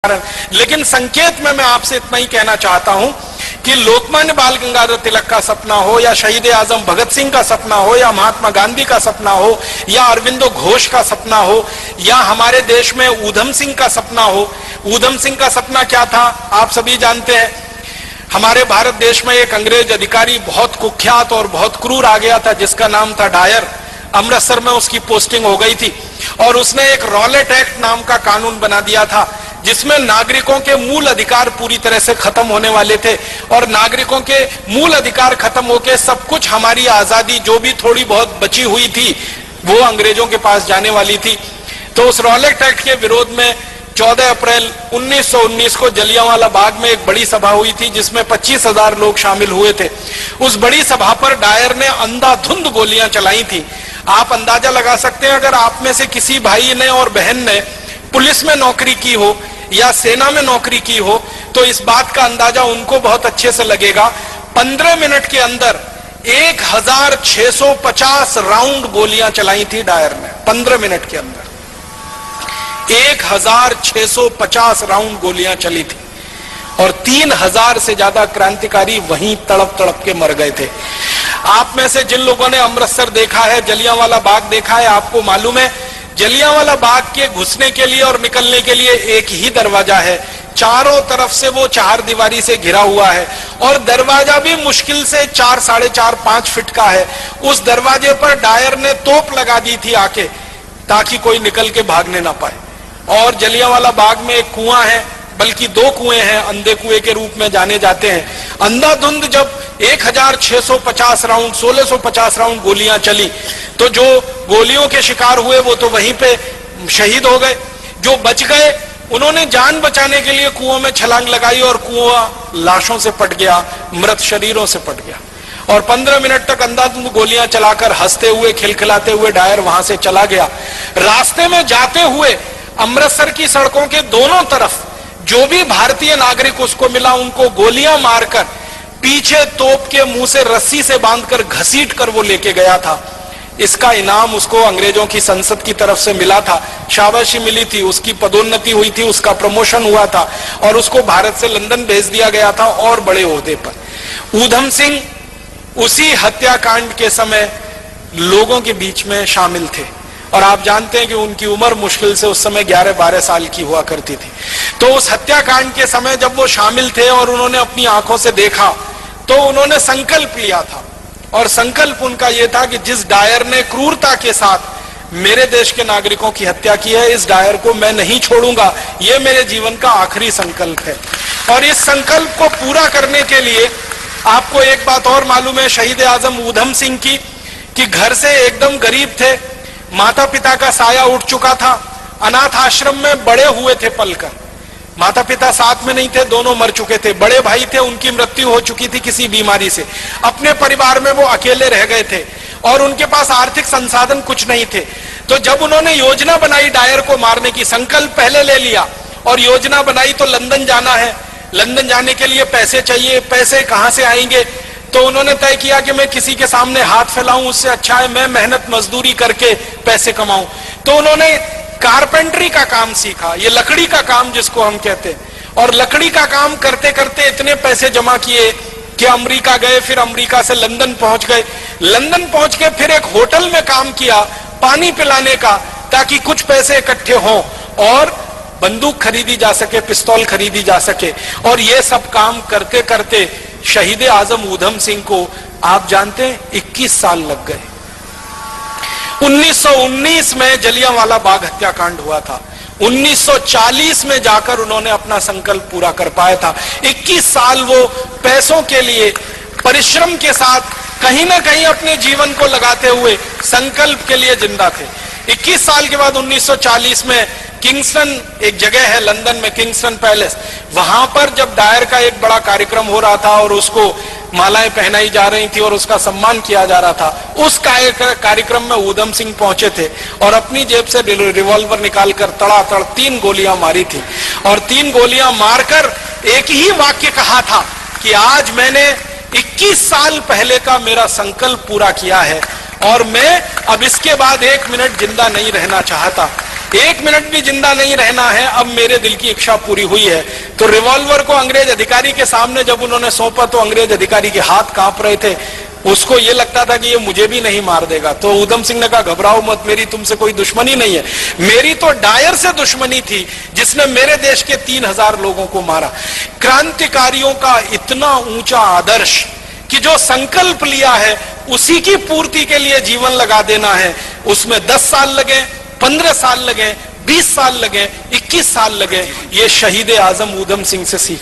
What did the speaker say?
लेकिन संकेत में मैं आपसे इतना ही कहना चाहता हूं कि लोकमान्य बाल गंगाधर तिलक का सपना हो या शहीद आजम भगत सिंह का सपना हो या महात्मा गांधी का सपना हो या अरविंदो घोष का सपना हो या हमारे देश में ऊधम सिंह का सपना हो। ऊधम सिंह का सपना क्या था आप सभी जानते हैं। हमारे भारत देश में एक अंग्रेज अधिकारी बहुत कुख्यात और बहुत क्रूर आ गया था जिसका नाम था डायर। अमृतसर में उसकी पोस्टिंग हो गई थी और उसने एक रॉलेट एक्ट नाम का कानून बना दिया था जिसमें नागरिकों के मूल अधिकार पूरी तरह से खत्म होने वाले थे और नागरिकों के मूल अधिकार खत्म होकर सब कुछ हमारी आजादी जो भी थोड़ी बहुत बची हुई थी वो अंग्रेजों के पास जाने वाली थी। तो उस रॉलेट एक्ट के विरोध में 14 अप्रैल 1919 को जलियांवाला बाग में एक बड़ी सभा हुई थी जिसमें 25,000 लोग शामिल हुए थे। उस बड़ी सभा पर डायर ने अंधाधुंध गोलियां चलाई थी। आप अंदाजा लगा सकते हैं अगर आप में से किसी भाई ने और बहन ने पुलिस में नौकरी की हो या सेना में नौकरी की हो तो इस बात का अंदाजा उनको बहुत अच्छे से लगेगा। 15 मिनट के अंदर 1650 राउंड गोलियां चलाई थी डायर ने। 15 मिनट के अंदर 1650 राउंड गोलियां चली थी और 3000 से ज्यादा क्रांतिकारी वहीं तड़प तड़प के मर गए थे। आप में से जिन लोगों ने अमृतसर देखा है, जलियांवाला बाग देखा है, आपको मालूम है जलियांवाला बाग के घुसने के लिए और निकलने के लिए एक ही दरवाजा है। चारों तरफ से वो चार दीवारी से घिरा हुआ है और दरवाजा भी मुश्किल से 4, 4.5, 5 फीट का है। उस दरवाजे पर डायर ने तोप लगा दी थी आके ताकि कोई निकल के भागने ना पाए। और जलियांवाला बाग में एक कुआं है, बल्कि 2 कुएं हैं, अंधे कुएं के रूप में जाने जाते हैं। अंधाधुंध जब 1650 राउंड 1650 राउंड गोलियां चली तो जो गोलियों के शिकार हुए वो तो वहीं पे शहीद हो गए। जो बच गए उन्होंने जान बचाने के लिए कुओं में छलांग लगाई और कुआं लाशों से पट गया, मृत शरीरों से पट गया। और 15 मिनट तक अंधाधुंध गोलियां चलाकर हंसते हुए खिलखिलाते हुए डायर वहां से चला गया। रास्ते में जाते हुए अमृतसर की सड़कों के दोनों तरफ जो भी भारतीय नागरिक उसको मिला उनको गोलियां मारकर पीछे तोप के मुंह से रस्सी से बांधकर घसीट कर वो लेके गया था। इसका इनाम उसको अंग्रेजों की संसद की तरफ से मिला था, शाबाशी मिली थी, उसकी पदोन्नति हुई थी, उसका प्रमोशन हुआ था और उसको भारत से लंदन भेज दिया गया था और बड़े ओहदे पर। ऊधम सिंह उसी हत्याकांड के समय लोगों के बीच में शामिल थे और आप जानते हैं कि उनकी उम्र मुश्किल से उस समय 11-12 साल की हुआ करती थी। तो उस हत्याकांड के समय जब वो शामिल थे और उन्होंने अपनी आंखों से देखा तो उन्होंने संकल्प लिया था और संकल्प उनका यह था कि जिस डायर ने क्रूरता के साथ मेरे देश के नागरिकों की हत्या की है इस डायर को मैं नहीं छोड़ूंगा, यह मेरे जीवन का आखिरी संकल्प है। और इस संकल्प को पूरा करने के लिए आपको एक बात और मालूम है शहीद आजम ऊधम सिंह की कि घर से एकदम गरीब थे, माता पिता का साया उठ चुका था, अनाथ आश्रम में बड़े हुए थे पलकर। माता पिता साथ में नहीं थे, दोनों मर चुके थे। बड़े भाई थे, उनकी मृत्यु हो चुकी थी किसी बीमारी से। अपने परिवार में वो अकेले रह गए थे और उनके पास आर्थिक संसाधन कुछ नहीं थे। तो जब उन्होंने योजना बनाई डायर को मारने की, संकल्प पहले ले लिया और योजना बनाई तो लंदन जाना है, लंदन जाने के लिए पैसे चाहिए, पैसे कहां से आएंगे। तो उन्होंने तय किया कि मैं किसी के सामने हाथ फैलाऊं उससे अच्छा है मैं मेहनत मजदूरी करके पैसे कमाऊं। तो उन्होंने कारपेंटरी का काम सीखा, ये लकड़ी का काम जिसको हम कहते हैं, और लकड़ी का काम करते करते इतने पैसे जमा किए कि अमेरिका गए, फिर अमेरिका से लंदन पहुंच गए। लंदन पहुंच के फिर एक होटल में काम किया पानी पिलाने का ताकि कुछ पैसे इकट्ठे हों और बंदूक खरीदी जा सके, पिस्तौल खरीदी जा सके। और ये सब काम करते करते शहीद आजम ऊधम सिंह को आप जानते हैं 21 साल लग गए। 1919 में जलियांवाला बाग हत्याकांड हुआ था, 1940 में जाकर उन्होंने अपना संकल्प पूरा कर पाया था। 21 साल वो पैसों के लिए परिश्रम के साथ कहीं ना कहीं अपने जीवन को लगाते हुए संकल्प के लिए जिंदा थे। 21 साल के बाद 1940 में किंगस्टन एक जगह है लंदन में, किंगस्टन पैलेस, वहां पर जब डायर का एक बड़ा कार्यक्रम हो रहा था और उसको मालाएं पहनाई जा रही थी और उसका सम्मान किया जा रहा था, उस कार्यक्रम में ऊधम सिंह पहुंचे थे और अपनी जेब से रिवॉल्वर निकालकर तड़ातड़ 3 गोलियां मारी थी और 3 गोलियां मारकर एक ही वाक्य कहा था कि आज मैंने 21 साल पहले का मेरा संकल्प पूरा किया है और मैं अब इसके बाद 1 मिनट जिंदा नहीं रहना चाहता। 1 मिनट भी जिंदा नहीं रहना है, अब मेरे दिल की इच्छा पूरी हुई है। तो रिवॉल्वर को अंग्रेज अधिकारी के सामने जब उन्होंने सौंपा तो अंग्रेज अधिकारी के हाथ कांप रहे थे, उसको ये लगता था कि ये मुझे भी नहीं मार देगा। तो ऊधम सिंह ने कहा घबराओ मत, मेरी तुमसे कोई दुश्मनी नहीं है, मेरी तो डायर से दुश्मनी थी जिसने मेरे देश के 3000 लोगों को मारा। क्रांतिकारियों का इतना ऊंचा आदर्श कि जो संकल्प लिया है उसी की पूर्ति के लिए जीवन लगा देना है, उसमें 10 साल लगे, 15 साल लगे, 20 साल लगे, 21 साल लगे, ये शहीद आजम ऊधम सिंह से सीख।